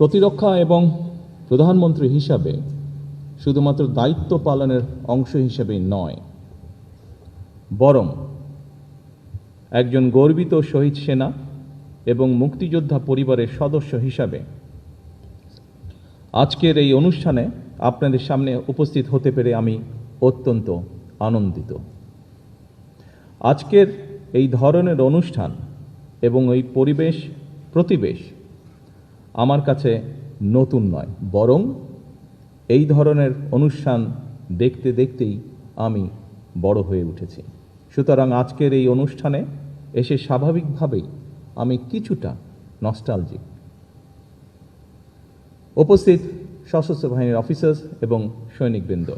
প্রতিরক্ষা এবং প্রধানমন্ত্রী হিসাবে শুধুমাত্র দায়িত্ব পালনের অংশ হিসেবেই নয়, বরং একজন গর্বিত শহীদ সেনা এবং মুক্তিযোদ্ধা পরিবারের সদস্য হিসাবে আজকের এই অনুষ্ঠানে আপনাদের সামনে উপস্থিত হতে পেরে আমি অত্যন্ত আনন্দিত। আজকের এই ধরনের অনুষ্ঠান এবং এই প্রতিবেশ আমার কাছে নতুন নয়, বরং এই ধরনের অনুষ্ঠান দেখতে দেখতেই আমি বড় হয়ে উঠেছি। সুতরাং আজকের এই অনুষ্ঠানে এসে স্বাভাবিকভাবেই আমি কিছুটা নস্টালজিক। উপস্থিত সশস্ত্র বাহিনীর অফিসার্স এবং সৈনিকবৃন্দ,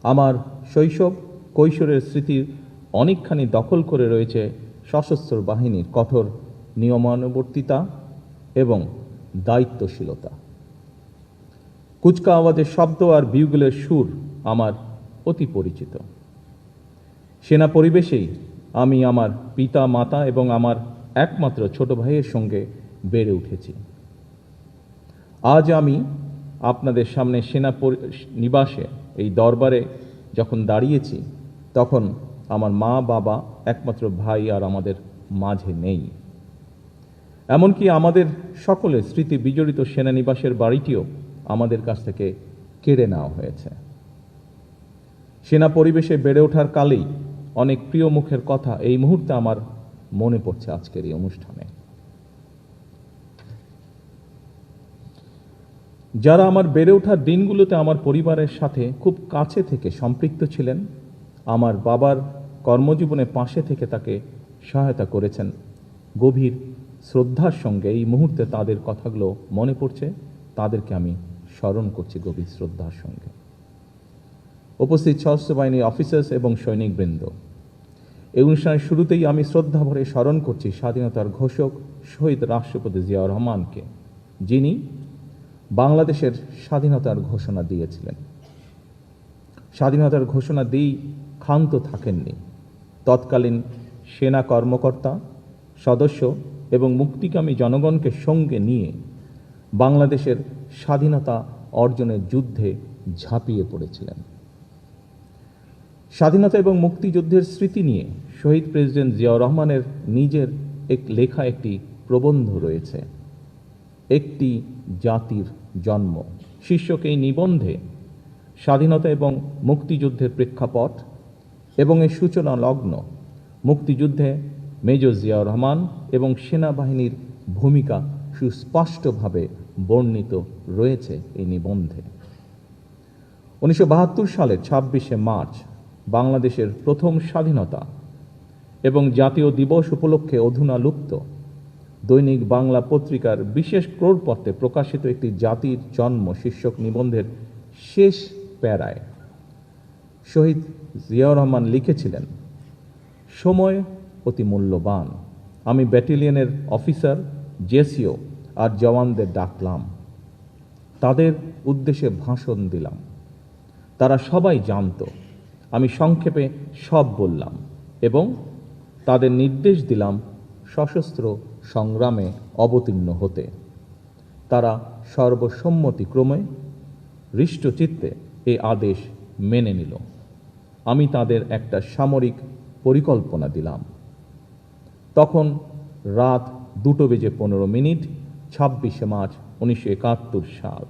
আমার শৈশব কৈশোরের স্মৃতির অনেকখানি দখল করে রয়েছে সশস্ত্র বাহিনীর কঠোর নিয়মানুবর্তিতা এবং দায়িত্বশীলতা। কুচকাওয়াজের শব্দ আর বিউগলের সুর আমার অতি পরিচিত। সেনা পরিবেশেই আমি আমার পিতা মাতা এবং আমার একমাত্র ছোট ভাইয়ের সঙ্গে বেড়ে উঠেছি। আজ আমি আপনাদের সামনে সেনা নিবাসে এই দরবারে যখন দাঁড়িয়েছি, তখন আমার মা বাবা, একমাত্র ভাই আর আমাদের মাঝে নেই। এমনকি আমাদের সকলের স্মৃতি বিজড়িত সেনানিবাসের বাড়িটিও আমাদের কাছ থেকে কেড়ে নেওয়া হয়েছে। সেনা পরিবেশে বেড়ে ওঠার কালেই অনেক প্রিয় মুখের কথা এই মুহূর্তে আমার মনে পড়ছে আজকের এই অনুষ্ঠানে। যারা আমার বেড়ে ওঠার দিনগুলোতে আমার পরিবারের সাথে খুব কাছে থেকে সম্পৃক্ত ছিলেন, আমার বাবার কর্মজীবনে পাশে থেকে তাকে সহায়তা করেছেন, গভীর শ্রদ্ধার সঙ্গে এই মুহূর্তে তাদের কথাগুলো মনে পড়ছে, তাদেরকে আমি স্মরণ করছি গভীর শ্রদ্ধার সঙ্গে। উপস্থিত সশস্ত্র বাহিনীর অফিসার্স এবং সৈনিকবৃন্দ, এই অনুষ্ঠানের শুরুতেই আমি শ্রদ্ধা ভরে স্মরণ করছি স্বাধীনতার ঘোষক শহীদ রাষ্ট্রপতি জিয়াউর রহমানকে, যিনি বাংলাদেশের স্বাধীনতার ঘোষণা দিয়েছিলেন। স্বাধীনতার ঘোষণা দিয়েই ক্ষান্ত থাকেননি। তৎকালীন সেনা কর্মকর্তা, সদস্য এবং মুক্তিকামী জনগণকে সঙ্গে নিয়ে বাংলাদেশের স্বাধীনতা অর্জনের যুদ্ধে ঝাঁপিয়ে পড়েছিলেন। স্বাধীনতা এবং মুক্তিযুদ্ধের স্মৃতি নিয়ে শহীদ প্রেসিডেন্ট জিয়াউর রহমানের নিজের লেখা একটি প্রবন্ধ রয়েছে, একটি জাতির জন্ম শীর্ষক এই নিবন্ধে স্বাধীনতা এবং মুক্তিযুদ্ধের প্রেক্ষাপট এবং এর সূচনা লগ্ন, মুক্তিযুদ্ধে মেজর জিয়াউর রহমান এবং সেনাবাহিনীর ভূমিকা সুস্পষ্টভাবে বর্ণিত রয়েছে এই নিবন্ধে। 1972 সালের 26শে মার্চ বাংলাদেশের প্রথম স্বাধীনতা এবং জাতীয় দিবস উপলক্ষে অধুনা লুপ্ত দৈনিক বাংলা পত্রিকার বিশেষ ক্রোড়পত্রে প্রকাশিত একটি জাতির জন্ম শীর্ষক নিবন্ধের শেষ প্যারায় শহীদ জিয়াউর রহমান লিখেছিলেন, সময় অতি মূল্যবান। আমি ব্যাটালিয়নের অফিসার, জেসিও আর জওয়ানদের ডাকলাম, তাদের উদ্দেশ্যে ভাষণ দিলাম। তারা সবাই জানত, আমি সংক্ষেপে সব বললাম এবং তাদের নির্দেশ দিলাম সশস্ত্র সংগ্রামে অবতীর্ণ হতে। তারা সর্বসম্মতিক্রমে হৃষ্টচিত্তে এই আদেশ মেনে নিল। আমি তাদের একটা সামরিক পরিকল্পনা দিলাম। তখন রাত 2:15, 26শে মার্চ 1971 সাল।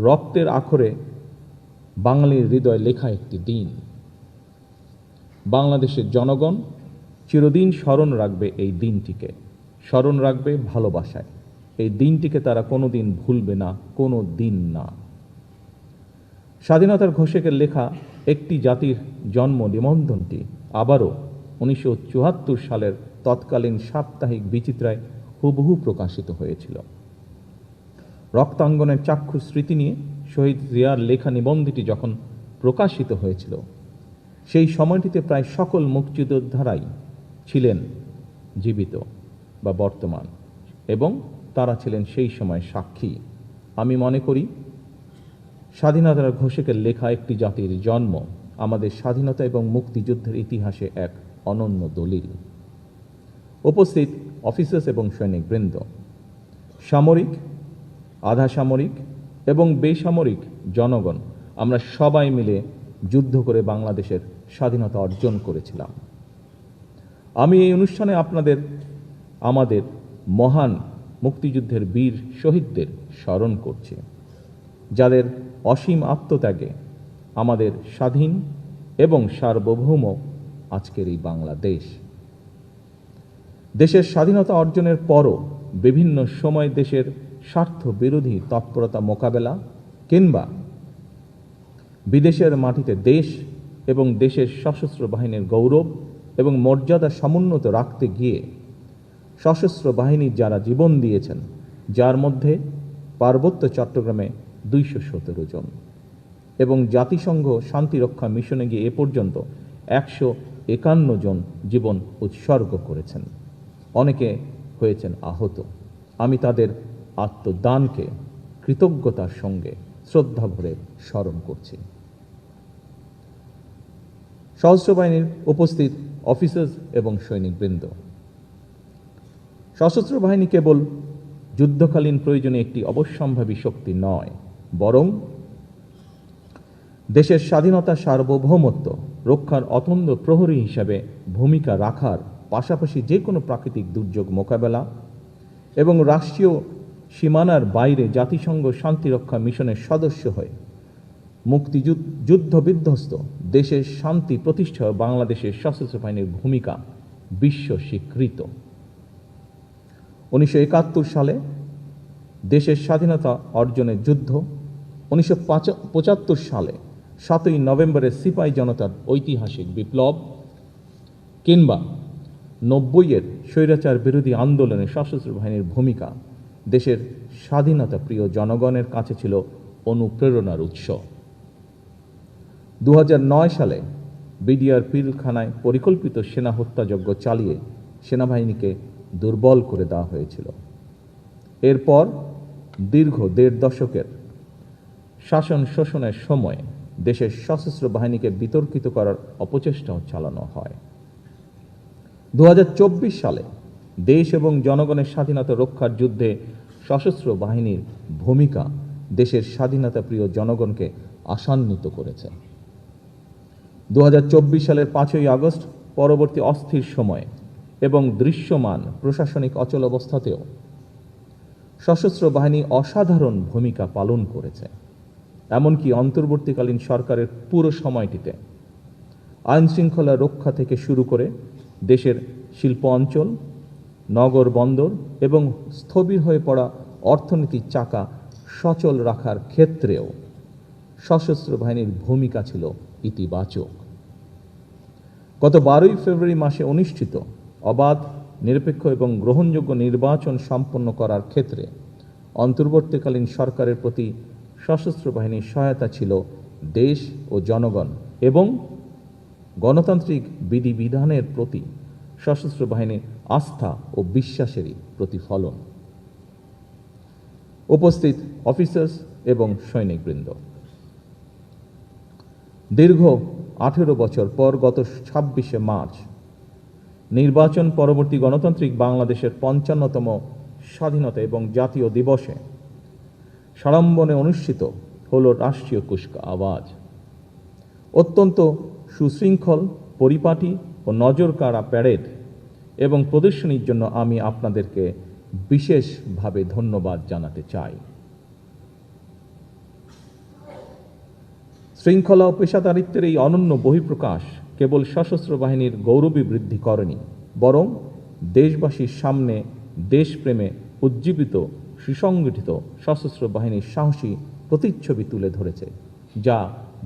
রক্তের আখরে বাঙালির হৃদয় লেখা একটি দিন। বাংলাদেশের জনগণ চিরদিন স্মরণ রাখবে এই দিনটিকে, স্মরণ রাখবে ভালোবাসায়। এই দিনটিকে তারা কোনোদিন ভুলবে না, কোনো দিন না। স্বাধীনতার ঘোষকের লেখা একটি জাতির জন্ম নিবন্ধনটি আবারও 1974 সালের তৎকালীন সাপ্তাহিক বিচিত্রায় হুবহু প্রকাশিত হয়েছিল। রক্তাঙ্গনের চাক্ষুষ স্মৃতি নিয়ে শহীদ জিয়ার লেখা নিবন্ধটি যখন প্রকাশিত হয়েছিল, সেই সময়টিতে প্রায় সকল মুক্তিযোদ্ধারাই ছিলেন জীবিত বা বর্তমান এবং তারা ছিলেন সেই সময় সাক্ষী। আমি মনে করি স্বাধীনতার ঘোষকের লেখা একটি জাতির জন্ম আমাদের স্বাধীনতা এবং মুক্তিযুদ্ধের ইতিহাসে এক অনন্য দলিল। উপস্থিত অফিসার্স এবং সৈনিকবৃন্দ, সামরিক আধা সামরিক এবং বেসামরিক জনগণ আমরা সবাই মিলে যুদ্ধ করে বাংলাদেশের স্বাধীনতা অর্জন করেছিলাম। আমি এই অনুষ্ঠানে আমাদের মহান মুক্তিযুদ্ধের বীর শহীদদের স্মরণ করছি, যাদের অসীম আত্মত্যাগে আমাদের স্বাধীন এবং সার্বভৌম আজকের এই বাংলাদেশ। দেশের স্বাধীনতা অর্জনের পরও বিভিন্ন সময় দেশের স্বার্থ বিরোধী তৎপরতা মোকাবেলা কিংবা বিদেশের মাটিতে দেশ এবং দেশের সশস্ত্র বাহিনীর গৌরব এবং মর্যাদা সমুন্নত রাখতে গিয়ে সশস্ত্র বাহিনীর যারা জীবন দিয়েছেন, যার মধ্যে পার্বত্য চট্টগ্রামে 217 জন এবং জাতিসংঘ শান্তিরক্ষা মিশনে গিয়ে এ পর্যন্ত 151 জন জীবন উৎসর্গ করেছেন, অনেকে হয়েছেন আহত। আমি তাদের আত্মদানকে কৃতজ্ঞতার সঙ্গে শ্রদ্ধা ভরে স্মরণ করছি। সশস্ত্র বাহিনীর উপস্থিত অফিসার্স এবং সৈনিকবৃন্দ, সশস্ত্র বাহিনী কেবল যুদ্ধকালীন প্রয়োজনে একটি অবশ্যম্ভাবী শক্তি নয়, বরং দেশের স্বাধীনতা সার্বভৌমত্ব রক্ষার অতন্দ্র প্রহরী হিসাবে ভূমিকা রাখার পাশাপাশি যে কোনো প্রাকৃতিক দুর্যোগ মোকাবেলা এবং রাষ্ট্রীয় সীমানার বাইরে জাতিসংঘ শান্তিরক্ষা মিশনের সদস্য হয়ে যুদ্ধ বিধ্বস্ত দেশের শান্তি প্রতিষ্ঠায় বাংলাদেশের সশস্ত্র বাহিনীর ভূমিকা বিশ্ব স্বীকৃত। 1971 সালে দেশের স্বাধীনতা অর্জনের যুদ্ধ, 1975 সালে 7ই নভেম্বরের সিপাহী জনতার ঐতিহাসিক বিপ্লব কিংবা 90-এর স্বৈরাচার বিরোধী আন্দোলনে সশস্ত্র বাহিনীর ভূমিকা দেশের স্বাধীনতা প্রিয় জনগণের কাছে ছিল অনুপ্রেরণার উৎস। 2009 সালে বিডিআর পিলখানায় পরিকল্পিত সেনা হত্যাযজ্ঞ চালিয়ে সেনাবাহিনীকে দুর্বল করে দেওয়া হয়েছিল। এরপর দীর্ঘ 1.5 দশকের শাসন শোষণের সময় দেশের সশস্ত্র বাহিনীকে বিতর্কিত করার অপচেষ্টাও চালানো হয়। 2024 সালে দেশ এবং জনগণের স্বাধীনতা রক্ষার যুদ্ধে সশস্ত্র বাহিনীর ভূমিকা দেশের স্বাধীনতা প্রিয় জনগণকে আশান্বিত করেছে। 2024 সালের 5ই আগস্ট পরবর্তী অস্থির সময়ে এবং দৃশ্যমান প্রশাসনিক অচলাবস্থাতেও সশস্ত্র বাহিনী অসাধারণ ভূমিকা পালন করেছে। এমনকি অন্তর্বর্তীকালীন সরকারের পুরো সময়টিতে আইন শৃঙ্খলা রক্ষা থেকে শুরু করে দেশের শিল্প অঞ্চল, নগর বন্দর এবং স্থবির হয়ে পড়া অর্থনীতির চাকা সচল রাখার ক্ষেত্রেও সশস্ত্র বাহিনীর ভূমিকা ছিল ইতিবাচক। গত 12ই ফেব্রুয়ারি মাসে অনুষ্ঠিত অবাধ, নিরপেক্ষ এবং গ্রহণযোগ্য নির্বাচন সম্পন্ন করার ক্ষেত্রে অন্তর্বর্তীকালীন সরকারের প্রতি সশস্ত্র বাহিনীর সহায়তা ছিল দেশ ও জনগণ এবং গণতান্ত্রিক বিধিবিধানের প্রতি সশস্ত্র বাহিনীর আস্থা ও বিশ্বাসেরই প্রতিফলন। উপস্থিত অফিসার্স এবং সৈনিকবৃন্দ, দীর্ঘ 18 বছর পর গত 26শে মার্চ নির্বাচন পরবর্তী গণতান্ত্রিক বাংলাদেশের 55তম স্বাধীনতা এবং জাতীয় দিবসে সাড়ম্বরে অনুষ্ঠিত হল রাষ্ট্রীয় কুচকাওয়াজ। অত্যন্ত সুশৃঙ্খল, পরিপাটি ও নজরকাড়া প্যারেড এবং প্রদর্শনীর জন্য আমি আপনাদেরকে বিশেষভাবে ধন্যবাদ জানাতে চাই। শৃঙ্খলা ও পেশাদারিত্বের এই অনন্য বহিঃপ্রকাশ কেবল সশস্ত্র বাহিনীর গৌরবী বৃদ্ধি করেনি, বরং দেশবাসীর সামনে দেশপ্রেমে উজ্জীবিত সুসংগঠিত সশস্ত্র বাহিনীর সাহসী প্রতিচ্ছবি তুলে ধরেছে, যা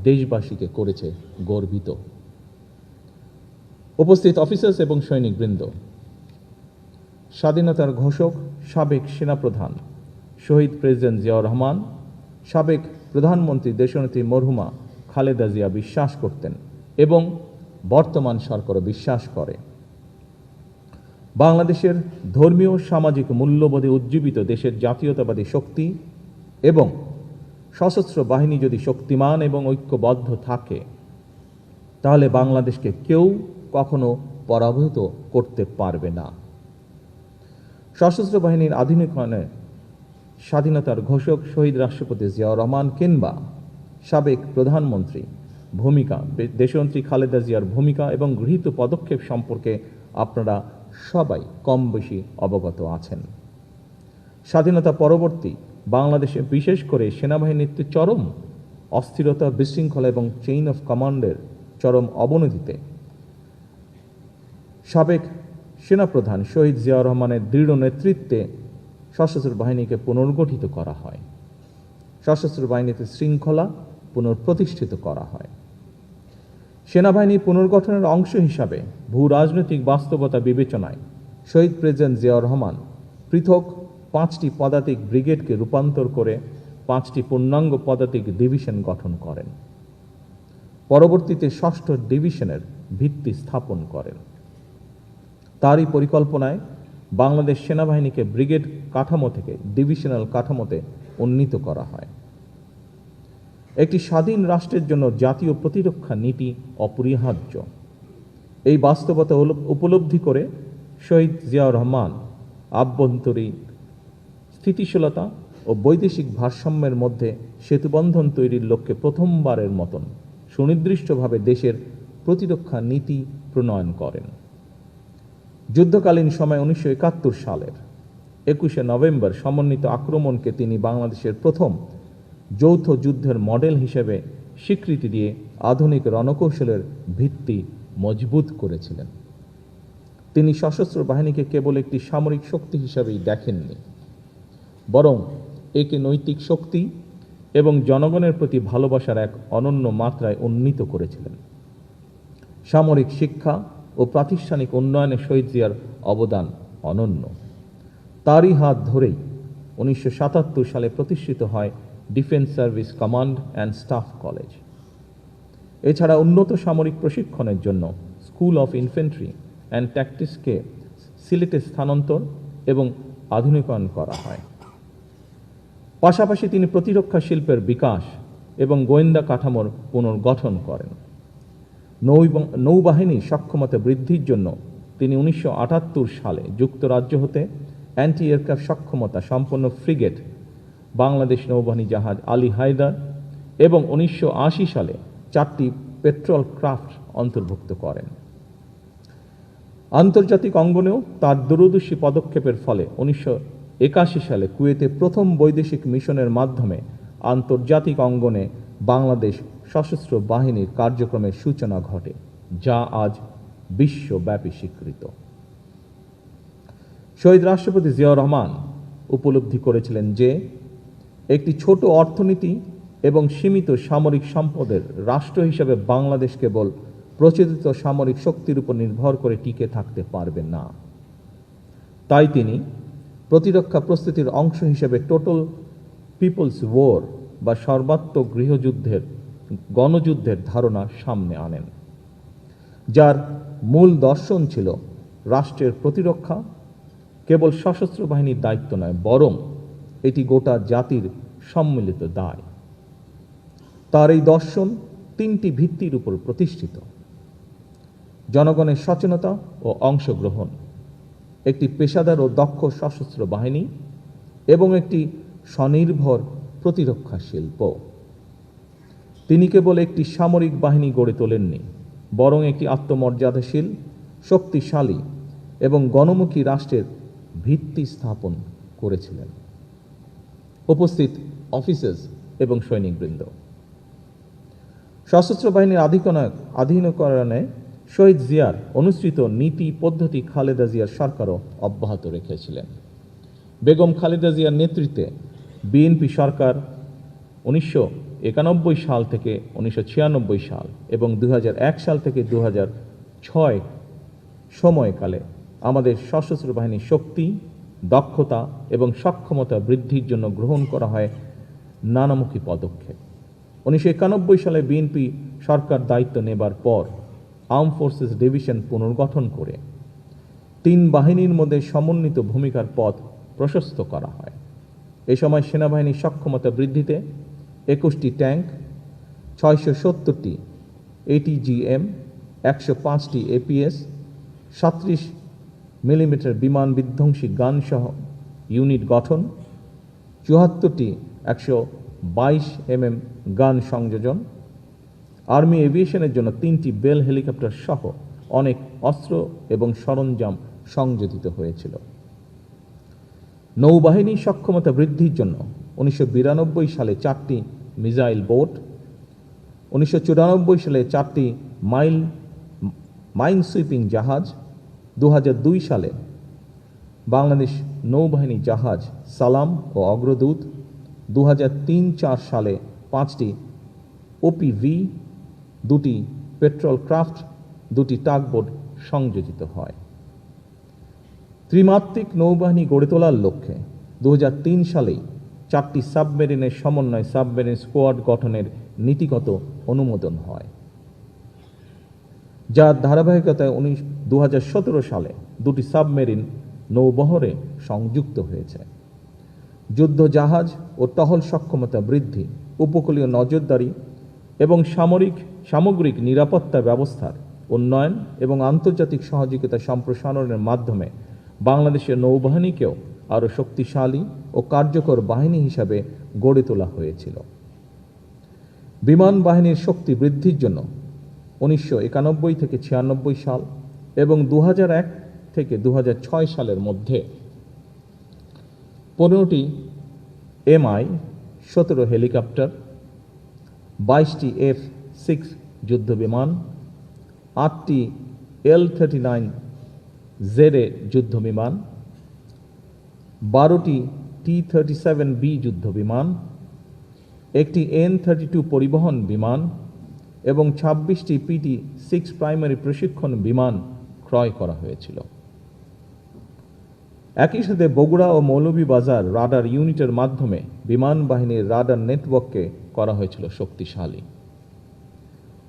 দেশবাসীকে করেছে গর্বিত। উপস্থিত অফিসার্স এবং সৈনিকবৃন্দ, স্বাধীনতার ঘোষক সাবেক সেনাপ্রধান শহীদ প্রেসিডেন্ট জিয়াউর রহমান, সাবেক প্রধানমন্ত্রী দেশনেত্রী মরহুমা খালেদা জিয়া বিশ্বাস করতেন এবং বর্তমান সরকারও বিশ্বাস করে, বাংলাদেশের ধর্মীয় সামাজিক মূল্যবোধে উজ্জীবিত দেশের জাতীয়তাবাদী শক্তি এবং সশস্ত্র বাহিনী যদি শক্তিমান এবং ঐক্যবদ্ধ থাকে, তাহলে বাংলাদেশকে কেউ কখনো পরাভূত করতে পারবে না। সশস্ত্র বাহিনীর আধুনিকায়নে স্বাধীনতার ঘোষক শহীদ রাষ্ট্রপতি জিয়াউর রহমান কিংবা সাবেক প্রধানমন্ত্রী ভূমিকা, দেশনেত্রী খালেদা জিয়ার ভূমিকা এবং গৃহীত পদক্ষেপ সম্পর্কে আপনারা সবাই কম বেশি অবগত আছেন। স্বাধীনতা পরবর্তী বাংলাদেশে বিশেষ করে সেনাবাহিনীর চরম অস্থিরতা, বিশৃঙ্খলা এবং চেইন অফ কমান্ডের চরম অবনতিতে সাবেক সেনাপ্রধান শহীদ জিয়াউর রহমানের দৃঢ় নেতৃত্বে সশস্ত্র বাহিনীকে পুনর্গঠিত করা হয়। সশস্ত্র বাহিনীতে শৃঙ্খলা পুনঃপ্রতিষ্ঠিত করা হয়। সেনাবাহিনী পুনর্গঠনের অংশ হিসাবে ভূ রাজনৈতিক বাস্তবতা বিবেচনায় শহীদ প্রেসিডেন্ট জিয়াউর রহমান পৃথক 5টি পদাতিক ব্রিগেডকে রূপান্তর করে 5টি পূর্ণাঙ্গ পদাতিক ডিভিশন গঠন করেন। পরবর্তীতে 6ষ্ঠ ডিভিশনের ভিত্তি স্থাপন করেন। তারই পরিকল্পনায় বাংলাদেশ সেনাবাহিনীকে ব্রিগেড কাঠামো থেকে ডিভিশনাল কাঠামোতে উন্নীত করা হয়। একটি স্বাধীন রাষ্ট্রের জন্য জাতীয় প্রতিরক্ষা নীতি অপরিহার্য। এই বাস্তবতা উপলব্ধি করে শহীদ জিয়াউর রহমান আভ্যন্তরীণ স্থিতিশীলতা ও বৈদেশিক ভারসাম্যের মধ্যে সেতুবন্ধন তৈরির লক্ষ্যে প্রথমবারের মতন সুনির্দিষ্টভাবে দেশের প্রতিরক্ষা নীতি প্রণয়ন করেন। যুদ্ধকালীন সময় 1971 সালের 21শে নভেম্বর সমন্বিত আক্রমণকে তিনি বাংলাদেশের প্রথম যৌথ যুদ্ধের মডেল হিসেবে স্বীকৃতি দিয়ে আধুনিক রণকৌশলের ভিত্তি মজবুত করেছিলেন। তিনি সশস্ত্র বাহিনীকে কেবল একটি সামরিক শক্তি হিসাবেই দেখেননি, বরং একে নৈতিক শক্তি এবং জনগণের প্রতি ভালোবাসার এক অনন্য মাত্রায় উন্নীত করেছিলেন। সামরিক শিক্ষা ও প্রাতিষ্ঠানিক উন্নয়নে শহীদ জিয়ার অবদান অনন্য। তারই হাত ধরেই 1977 সালে প্রতিষ্ঠিত হয় defence service command and staff college. এছাড়া উন্নত সামরিক প্রশিক্ষণের জন্য স্কুল অফ ইনফ্যান্ট্রি অ্যান্ড ট্যাকটিক্সকে সিলেটে স্থানান্তর এবং আধুনিকায়ন করা হয়। পাশাপাশি তিনি প্রতিরক্ষা শিল্পের বিকাশ এবং গোয়েন্দা কাঠামোর পুনর্গঠন করেন। নৌবাহিনীর সক্ষমতা বৃদ্ধির জন্য তিনি 1978 সালে যুক্তরাজ্য হতে অ্যান্টি এয়ারক্রাফট সক্ষমতা সম্পন্ন ফ্রিগেট বাংলাদেশ নৌবাহিনী জাহাজ আলী হায়দার এবং 1980 সালে 4টি পেট্রোল ক্রাফট অন্তর্ভুক্ত করেন। আন্তর্জাতিক অঙ্গনেও তার দূরদর্শী পদক্ষেপের ফলে 1981 সালে কুয়েতে প্রথম বৈদেশিক মিশনের মাধ্যমে আন্তর্জাতিক অঙ্গনে বাংলাদেশ সশস্ত্র বাহিনীর কার্যক্রমের সূচনা ঘটে, যা আজ বিশ্বব্যাপী স্বীকৃত। শহীদ রাষ্ট্রপতি জিয়াউর রহমান উপলব্ধি করেছিলেন যে একটি ছোট অর্থনীতি এবং সীমিত সামরিক সম্পদের রাষ্ট্র হিসেবে বাংলাদেশ কেবল প্রচলিত সামরিক শক্তির উপর নির্ভর করে টিকে থাকতে পারবে না। তাই তিনি প্রতিরক্ষা প্রস্তুতির অংশ হিসেবে টোটাল পিপলস ওয়ার বা সর্বাত্মক গণযুদ্ধের ধারণা সামনে আনেন, যার মূল দর্শন ছিল রাষ্ট্রের প্রতিরক্ষা কেবল সশস্ত্র বাহিনীর দায়িত্ব নয়, বরং এটি গোটা জাতির সম্মিলিত দায়। তার এই দর্শন 3টি ভিত্তির উপর প্রতিষ্ঠিত: জনগণের সচেতনতা ও অংশগ্রহণ, একটি পেশাদার ও দক্ষ সশস্ত্র বাহিনী এবং একটি স্বনির্ভর প্রতিরক্ষা শিল্প। তিনি কেবল একটি সামরিক বাহিনী গড়ে তোলেননি, বরং একটি আত্মমর্যাদাশীল, শক্তিশালী এবং গণমুখী রাষ্ট্রের ভিত্তি স্থাপন করেছিলেন। উপস্থিত অফিসার্স এবং সৈনিকবৃন্দ, সশস্ত্র বাহিনীর আধুনিকরণে শহীদ জিয়ার অনুসৃত নীতি পদ্ধতি খালেদা জিয়ার সরকারও অব্যাহত রেখেছিলেন। বেগম খালেদা জিয়ার নেতৃত্বে বিএনপি সরকার 1991 সাল থেকে 1996 সাল এবং 2001 সাল থেকে 2006 সময়কালে আমাদের সশস্ত্র বাহিনীর শক্তি, দক্ষতা এবং সক্ষমতা বৃদ্ধির জন্য গ্রহণ করা হয় নানামুখী পদক্ষেপ। 1991 সালে বিএনপি সরকার দায়িত্ব নেবার পর আর্ম ফোর্সেস ডিভিশন পুনর্গঠন করে 3 বাহিনীর মধ্যে সমন্বিত ভূমিকার পথ প্রশস্ত করা হয়। এ সময় সেনাবাহিনীর সক্ষমতা বৃদ্ধিতে 21টি ট্যাঙ্ক, 670টি ATGM, 105টি APS, 37 মিলিমিটার বিমান বিধ্বংসী গান সহ ইউনিট গঠন, 74টি 122 mm গান সংযোজন, আর্মি এভিয়েশনের জন্য 3টি বেল হেলিকপ্টার সহ অনেক অস্ত্র এবং সরঞ্জাম সংযোজিত হয়েছিল। নৌবাহিনীর সক্ষমতা বৃদ্ধির জন্য 1992 সালে 4টি মিসাইল বোট, 1994 সালে 4টি মাইন সুইপিং জাহাজ, 2002 সালে বাংলাদেশ নৌবাহিনী জাহাজ সালাম ও অগ্রদূত, 2003-4 সালে 5টি ওপিভি, 2টি পেট্রোল ক্রাফট, 2টি টাগবোট সংযোজিত হয়। ত্রিমাত্রিক নৌবাহিনী গড়ে তোলার লক্ষ্যে 2003 সালেই 4টি সাবমেরিনের সমন্বয় সাবমেরিন স্কোয়াড গঠনের নীতিগত অনুমোদন হয়, যার ধারাবাহিকতায় 2017 সালে 2টি সাবমেরিন নৌবহরে সংযুক্ত হয়েছে। যুদ্ধ জাহাজ ও টহল সক্ষমতা বৃদ্ধি, উপকূলীয় নজরদারি এবং সামগ্রিক নিরাপত্তা ব্যবস্থার উন্নয়ন এবং আন্তর্জাতিক সহযোগিতা সম্প্রসারণের মাধ্যমে বাংলাদেশের নৌবাহিনীকেও আরও শক্তিশালী ও কার্যকর বাহিনী হিসাবে গড়ে তোলা হয়েছিল। বিমান বাহিনীর শক্তি বৃদ্ধির জন্য 1991 থেকে 96 সাল এবং 2001 থেকে 2006 সালের মধ্যে 15টি Mi-17 হেলিকপ্টার, 22টি F-6 যুদ্ধ বিমান, 8টি L-39ZA যুদ্ধ বিমান, 12টি T-37B যুদ্ধ বিমান, একটি N-32 পরিবহন বিমান এবং 26টি PT-6 প্রাইমারি প্রশিক্ষণ বিমান ক্রয় করা হয়েছিল। একই সাথে বগুড়া ও মৌলভীবাজার রাডার ইউনিটের মাধ্যমে বিমান বাহিনীর রাডার নেটওয়ার্ককে করা হয়েছিল শক্তিশালী।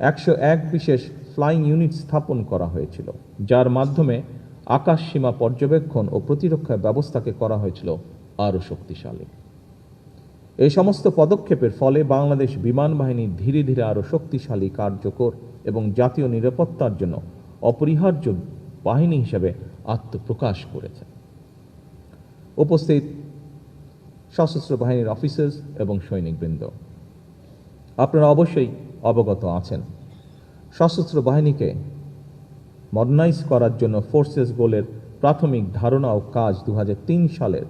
101 বিশেষ ফ্লাইং ইউনিট স্থাপন করা হয়েছিল, যার মাধ্যমে আকাশ সীমা পর্যবেক্ষণ ও প্রতিরক্ষা ব্যবস্থাকে করা হয়েছিল আরও শক্তিশালী। এই সমস্ত পদক্ষেপের ফলে বাংলাদেশ বিমান বাহিনী ধীরে ধীরে আরও শক্তিশালী, কার্যকর এবং জাতীয় নিরাপত্তার জন্য অপরিহার্য বাহিনী হিসেবে আত্মপ্রকাশ করেছে। উপস্থিত সশস্ত্র বাহিনীর অফিসার্স এবং সৈনিকবৃন্দ, আপনারা অবশ্যই অবগত আছেন সশস্ত্র বাহিনীকে মডার্নাইজ করার জন্য ফোর্সেস গোলের প্রাথমিক ধারণা ও কাজ 2003 সালের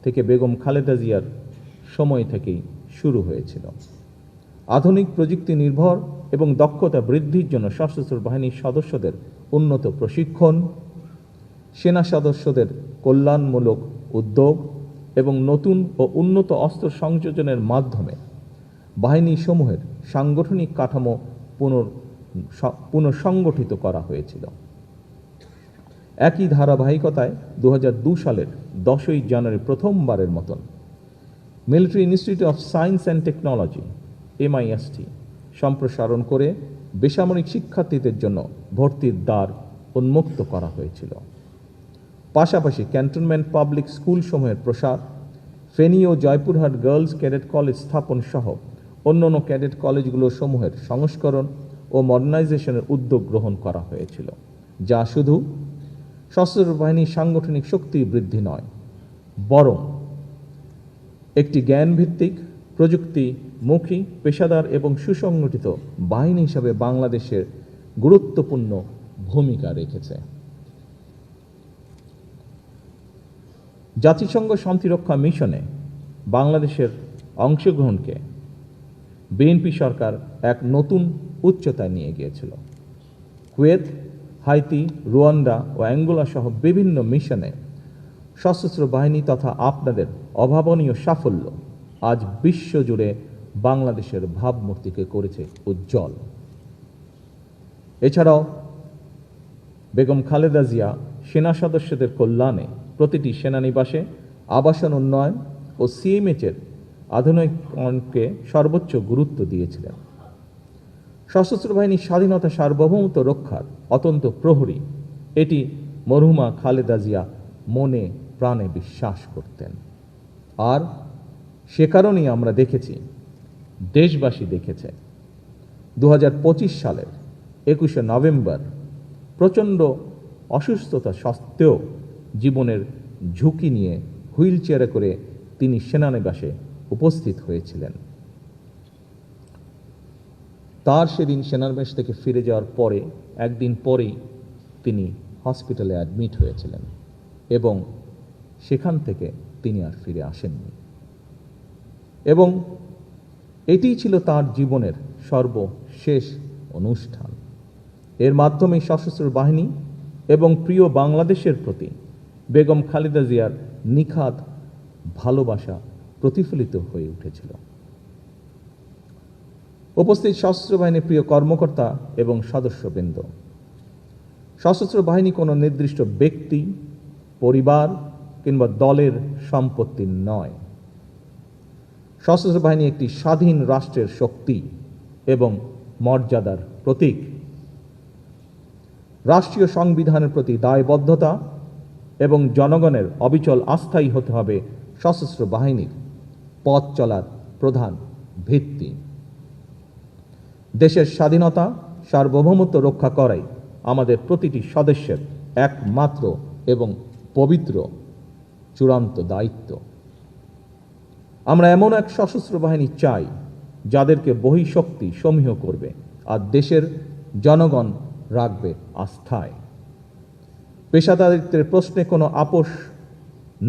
থেকে বেগম খালেদা জিয়ার সময় থেকেই শুরু হয়েছিল। আধুনিক প্রযুক্তি নির্ভর এবং দক্ষতা বৃদ্ধির জন্য সশস্ত্র বাহিনীর সদস্যদের উন্নত প্রশিক্ষণ, সেনা সদস্যদের কল্যাণমূলক উদ্যোগ এবং নতুন ও উন্নত অস্ত্র সংযোজনের মাধ্যমে বাহিনী সমূহের সাংগঠনিক কাঠামো পুনঃসংগঠিত করা হয়েছিল। একই ধারাবাহিকতায় 2002 সালের 10ই জানুয়ারি প্রথমবারের মতন military institute of science and technology MIST সম্প্রসারণ করে বেসামরিক শিক্ষার্থীদের জন্য ভর্তির দ্বার উন্মুক্ত করা হয়েছিল। পাশাপাশি ক্যান্টনমেন্ট পাবলিক স্কুল সমূহের প্রসার, ফেনী ও জয়পুরহাট গার্লস ক্যাডেট কলেজ স্থাপন সহ অন্যান্য ক্যাডেট কলেজগুলো সমূহের সংস্করণ ও মডার্নাইজেশনের উদ্যোগ গ্রহণ করা হয়েছিল, যা শুধু সশস্ত্র বাহিনীর সাংগঠনিক শক্তি বৃদ্ধি নয়, বরং একটি জ্ঞানভিত্তিক, প্রযুক্তিমুখী, পেশাদার এবং সুসংগঠিত বাহিনী হিসাবে বাংলাদেশের গুরুত্বপূর্ণ ভূমিকা রেখেছে। জাতিসংঘ শান্তিরক্ষা মিশনে বাংলাদেশের অংশগ্রহণকে বিএনপি সরকার এক নতুন উচ্চতায় নিয়ে গিয়েছিল। কুয়েত, হাইতি, রুয়ান্ডা ও অ্যাঙ্গোলা সহ বিভিন্ন মিশনে সশস্ত্র বাহিনী তথা আপনাদের অভাবনীয় সাফল্য আজ বিশ্বজুড়ে বাংলাদেশের ভাবমূর্তিকে করেছে উজ্জ্বল। এছাড়াও বেগম খালেদা জিয়া সেনা সদস্যদের কল্যাণে প্রতিটি সেনানিবাসে আবাসন উন্নয়ন ও CMH-এর আধুনিকরণকে সর্বোচ্চ গুরুত্ব দিয়েছিলেন। সশস্ত্র বাহিনীর স্বাধীনতা সার্বভৌমত্ব রক্ষার অত্যন্ত প্রহরী এটি মরহুমা খালেদা জিয়া মনে প্রাণে বিশ্বাস করতেন। আর সে কারণেই আমরা দেখেছি, দেশবাসী দেখেছে 2025 সালের 21শে নভেম্বর প্রচণ্ড অসুস্থতা সত্ত্বেও জীবনের ঝুঁকি নিয়ে হুইল চেয়ারে করে তিনি সেনানিবাসে উপস্থিত হয়েছিলেন। তার সেদিন সেনানিবাস থেকে ফিরে যাওয়ার পরে একদিন পরেই তিনি হসপিটালে অ্যাডমিট হয়েছিলেন এবং সেখান থেকে তিনি আর ফিরে আসেননি। এবং এটিই ছিল তার জীবনের সর্বশেষ অনুষ্ঠান। এর মাধ্যমে সশস্ত্র বাহিনী এবং প্রিয় বাংলাদেশের প্রতি বেগম খালেদা জিয়ার নিখাদ ভালোবাসা প্রতিফলিত হয়ে উঠেছিল। উপস্থিত সশস্ত্র বাহিনীর প্রিয় কর্মকর্তা এবং সদস্যবৃন্দ, সশস্ত্র বাহিনী কোনো নির্দিষ্ট ব্যক্তি, পরিবার কিংবা দলের সম্পত্তি নয়। সশস্ত্র বাহিনী একটি স্বাধীন রাষ্ট্রের শক্তি এবং মর্যাদার প্রতীক। রাষ্ট্রীয় সংবিধানের প্রতি দায়বদ্ধতা এবং জনগণের অবিচল আস্থাই হতে হবে সশস্ত্র বাহিনীর পথ চলার প্রধান ভিত্তি। দেশের স্বাধীনতা সার্বভৌমত্ব রক্ষা করাই আমাদের প্রতিটি সদস্যের একমাত্র এবং পবিত্র চূড়ান্ত দায়িত্ব। আমরা এমন এক সশস্ত্র বাহিনী চাই যাদেরকে বহিঃশক্তি সমীহ করবে আর দেশের জনগণ রাখবে আস্থায়। পেশাদারিত্বের প্রশ্নে কোনো আপোষ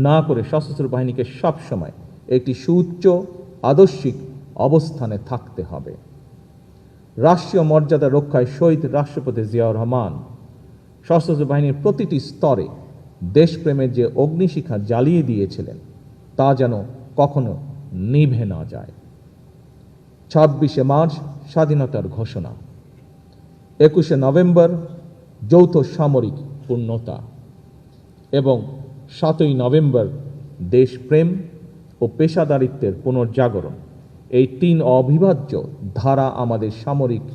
না করে সশস্ত্র বাহিনীকে সবসময় একটি সুউচ্চ আদর্শিক অবস্থানে থাকতে হবে। রাষ্ট্রীয় মর্যাদা রক্ষায় শহীদ রাষ্ট্রপতি জিয়াউর রহমান সশস্ত্র বাহিনীর প্রতিটি স্তরে দেশপ্রেমের যে অগ্নিশিখা জ্বালিয়ে দিয়েছিলেন তা যেন কখনো নিভে না যায়। 26শে মার্চ স্বাধীনতার ঘোষণা, 21শে নভেম্বর যৌথ সামরিক পূর্ণতা এবং 7ই নভেম্বর দেশপ্রেম ও পেশাদারিত্বের পুনর্জাগরণ, এই তিন অবিভাজ্য ধারা আমাদের সামরিক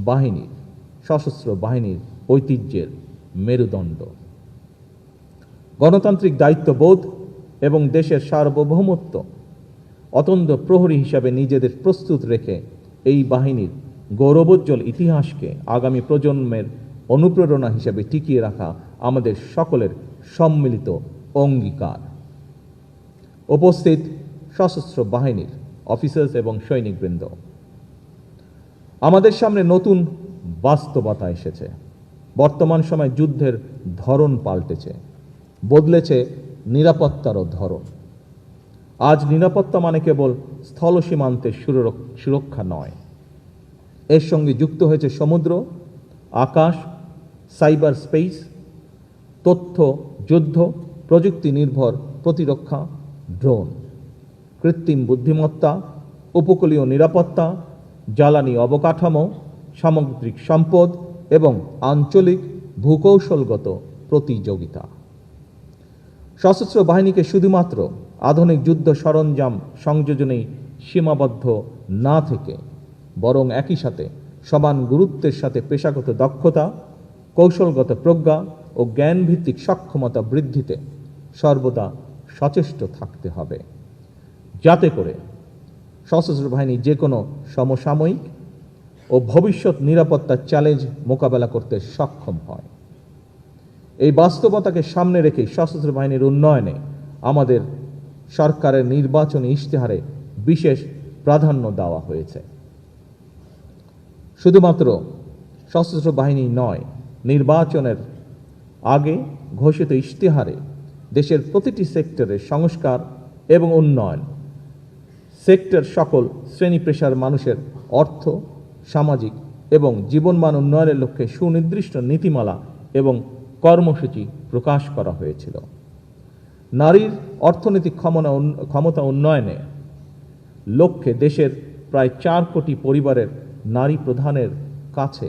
বাহিনীর, সশস্ত্র বাহিনীর ঐতিহ্যের মেরুদণ্ড। গণতান্ত্রিক দায়িত্ববোধ এবং দেশের সার্বভৌমত্ব অতন্দ্র প্রহরী হিসাবে নিজেদের প্রস্তুত রেখে এই বাহিনীর গৌরবোজ্জ্বল ইতিহাসকে আগামী প্রজন্মের অনুপ্রেরণা হিসাবে টিকিয়ে রাখা আমাদের সকলের সম্মিলিত অঙ্গীকার। উপস্থিত সশস্ত্র বাহিনীর অফিসার্স এবং সৈনিকবৃন্দ, আমাদের সামনে নতুন বাস্তবতা এসেছে। বর্তমান সময় যুদ্ধের ধরন পাল্টেছে, বদলেছে নিরাপত্তারও ধরন। আজ নিরাপত্তা মানে কেবল স্থল সীমান্তের সুরক্ষা নয়, এর সঙ্গে যুক্ত হয়েছে সমুদ্র, আকাশ, সাইবার স্পেস, তথ্য যুদ্ধ, প্রযুক্তি নির্ভর প্রতিরক্ষা, ড্রোন, কৃত্রিম বুদ্ধিমত্তা, উপকূলীয় নিরাপত্তা, জ্বালানি অবকাঠামো, সামুদ্রিক সম্পদ এবং আঞ্চলিক ভূকৌশলগত প্রতিযোগিতা। সশস্ত্র বাহিনীকে শুধুমাত্র আধুনিক যুদ্ধ সরঞ্জাম সংযোজনেই সীমাবদ্ধ না থেকে বরং একই সাথে সমান গুরুত্বের সাথে পেশাগত দক্ষতা, কৌশলগত প্রজ্ঞা ও জ্ঞানভিত্তিক সক্ষমতা বৃদ্ধিতে সর্বদা সচেষ্ট থাকতে হবে, যাতে করে সশস্ত্র বাহিনী যে কোনো সমসাময়িক ও ভবিষ্যৎ নিরাপত্তার চ্যালেঞ্জ মোকাবেলা করতে সক্ষম হয়। এই বাস্তবতাকে সামনে রেখে সশস্ত্র বাহিনীর উন্নয়নে আমাদের সরকারের নির্বাচনী ইশতেহারে বিশেষ প্রাধান্য দেওয়া হয়েছে। শুধুমাত্র সশস্ত্র বাহিনী নয়, নির্বাচনের আগে ঘোষিত ইশতেহারে দেশের প্রতিটি সেক্টরের সংস্কার এবং উন্নয়ন, সেক্টর সকল শ্রেণী পেশার মানুষের অর্থ, সামাজিক এবং জীবনমান উন্নয়নের লক্ষ্যে সুনির্দিষ্ট নীতিমালা এবং কর্মসূচি প্রকাশ করা হয়েছিল। নারীর অর্থনৈতিক ক্ষমতা উন্নয়নে লক্ষ্যে দেশের প্রায় 4 কোটি পরিবারের নারী প্রধানের কাছে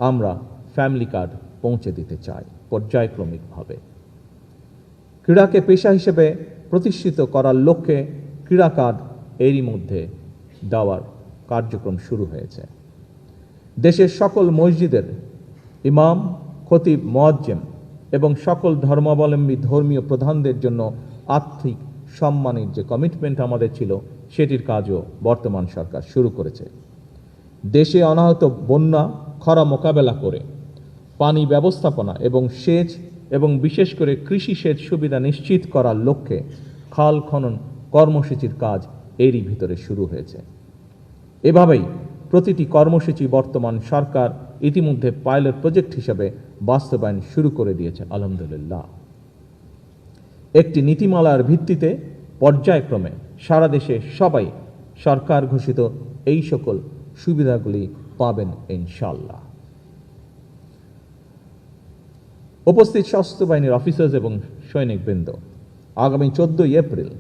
আমরা ফ্যামিলি কার্ড পৌঁছে দিতে চাই পর্যায়ক্রমিকভাবে। ক্রীড়াকে পেশা হিসেবে প্রতিষ্ঠিত করার লক্ষ্যে ক্রীড়া কার্ড এরই মধ্যে দেওয়ার কার্যক্রম শুরু হয়েছে। দেশের সকল মসজিদের ইমাম, খতিব, মুয়াজ্জিম এবং সকল ধর্মাবলম্বী ধর্মীয় প্রধানদের জন্য আর্থিক সম্মানের যে কমিটমেন্ট আমাদের ছিল, সেটির কাজও বর্তমান সরকার শুরু করেছে। দেশে অনাহত বন্যা, খরা মোকাবেলা করে পানি ব্যবস্থাপনা এবং সেচ এবং বিশেষ করে কৃষি সেচ সুবিধা নিশ্চিত করার লক্ষ্যে খাল খনন কর্মসূচির কাজ এরই ভিতরে শুরু হয়েছে। এভাবেই প্রতিটি কর্মসূচি বর্তমান সরকার ইতিমধ্যে পাইলট প্রজেক্ট হিসেবে বাস্তবায়ন শুরু করে দিয়েছে আলহামদুলিল্লাহ। একটি নীতিমালার ভিত্তিতে পর্যায়ক্রমে সারা দেশে সবাই সরকার ঘোষিত এই সকল সুবিধাগুলি পাবেন ইনশাআল্লাহ। উপস্থিত সশস্ত্র বাহিনীর অফিসার্স এবং সৈনিকবৃন্দ, আগামী 14 এপ্রিল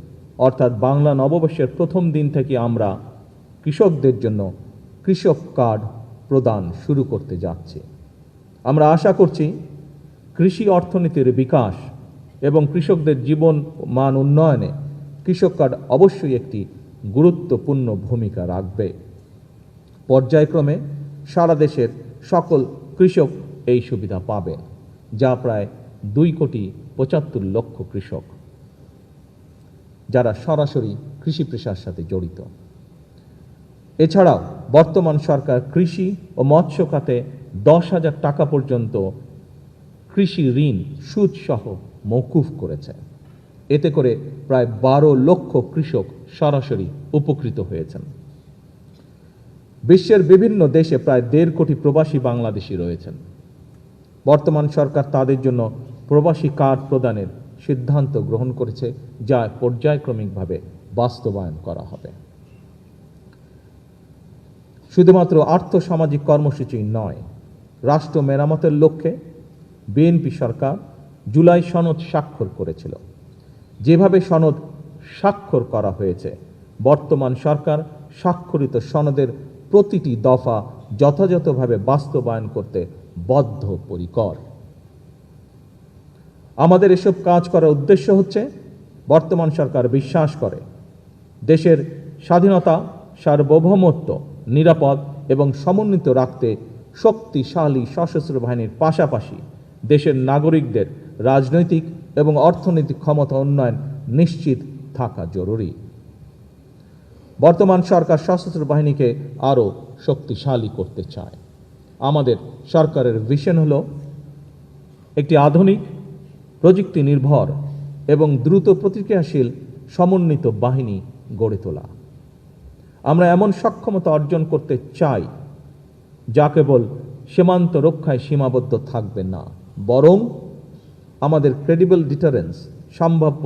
অর্থাৎ বাংলা নববর্ষের প্রথম দিন থেকে আমরা কৃষকদের জন্য কৃষক কার্ড প্রদান শুরু করতে যাচ্ছি। আমরা আশা করছি কৃষি অর্থনীতির বিকাশ এবং কৃষকদের জীবন মান উন্নয়নে কৃষক কার্ড অবশ্যই একটি গুরুত্বপূর্ণ ভূমিকা রাখবে। পর্যায়ক্রমে সারা দেশের সকল কৃষক এই সুবিধা পাবে, যা প্রায় 2,75,00,000 কৃষক যারা সরাসরি কৃষি পেশার সাথে জড়িত। এছাড়াও বর্তমান সরকার কৃষি ও মৎস্য খাতে 10,000 টাকা পর্যন্ত কৃষি ঋণ সুদসহ মওকুফ করেছে। এতে করে প্রায় 12 লক্ষ কৃষক সরাসরি উপকৃত হয়েছেন। বিশ্বের বিভিন্ন দেশে প্রায় 1.5 কোটি প্রবাসী বাংলাদেশি রয়েছেন। বর্তমান সরকার তাদের জন্য প্রবাসী কার্ড প্রদানের সিদ্ধান্ত গ্রহণ করেছে, যা পর্যায়ক্রমিকভাবে বাস্তবায়ন করা হবে। শুধুমাত্র আর্থসামাজিক কর্মসূচি নয়, রাষ্ট্র মেরামতের লক্ষ্যে বিএনপি সরকার জুলাই সনদ স্বাক্ষর করেছিল। যেভাবে সনদ স্বাক্ষর করা হয়েছে, বর্তমান সরকার স্বাক্ষরিত সনদের প্রতিটি দফা যথাযথভাবে বাস্তবায়ন করতে বদ্ধপরিকর। আমাদের এসব কাজ করার উদ্দেশ্য হচ্ছে, বর্তমান সরকার বিশ্বাস করে দেশের স্বাধীনতা, সার্বভৌমত্ব নিরাপদ এবং সমন্বিত রাখতে শক্তিশালী সশস্ত্র বাহিনীর পাশাপাশি দেশের নাগরিকদের রাজনৈতিক এবং অর্থনৈতিক ক্ষমতা উন্নয়ন নিশ্চিত থাকা জরুরি। বর্তমান সরকার সশস্ত্র বাহিনীকে আরও শক্তিশালী করতে চায়। আমাদের সরকারের ভিশন হলো একটি আধুনিক, প্রযুক্তি নির্ভর এবং দ্রুত প্রতিক্রিয়াশীল সমন্বিত বাহিনী গড়ে তোলা। আমরা এমন সক্ষমতা অর্জন করতে চাই যা কেবল সীমান্ত রক্ষায় সীমাবদ্ধ থাকবে না, বরং আমাদের ক্রেডিবল ডিটারেন্স সম্ভাব্য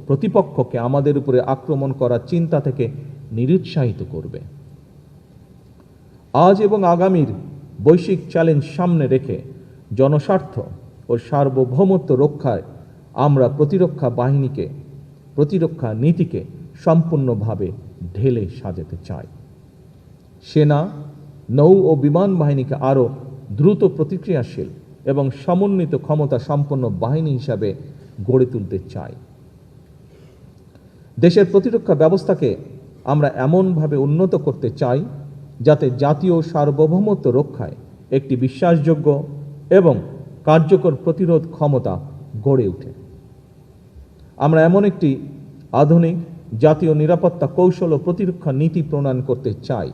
প্রতিপক্ষকে আমাদের উপরে আক্রমণ করার চিন্তা থেকে নিরুৎসাহিত করবে। আজ এবং আগামীর বৈশ্বিক চ্যালেঞ্জ সামনে রেখে জনস্বার্থ ও সার্বভৌমত্ব রক্ষায় আমরা প্রতিরক্ষা নীতিকে সম্পূর্ণভাবে ঢেলে সাজাতে চাই। সেনা, নৌ ও বিমান বাহিনীকে আরও দ্রুত প্রতিক্রিয়াশীল এবং সমন্বিত ক্ষমতা সম্পন্ন বাহিনী হিসাবে গড়ে তুলতে চাই। দেশের প্রতিরক্ষা ব্যবস্থাকে আমরা এমনভাবে উন্নত করতে চাই যাতে জাতীয় সার্বভৌমত্ব রক্ষায় একটি বিশ্বাসযোগ্য এবং কার্যকর প্রতিরোধ ক্ষমতা গড়ে ওঠে। আমরা এমন একটি আধুনিক জাতীয় নিরাপত্তা কৌশল ও প্রতিরক্ষা নীতি প্রণয়ন করতে চাই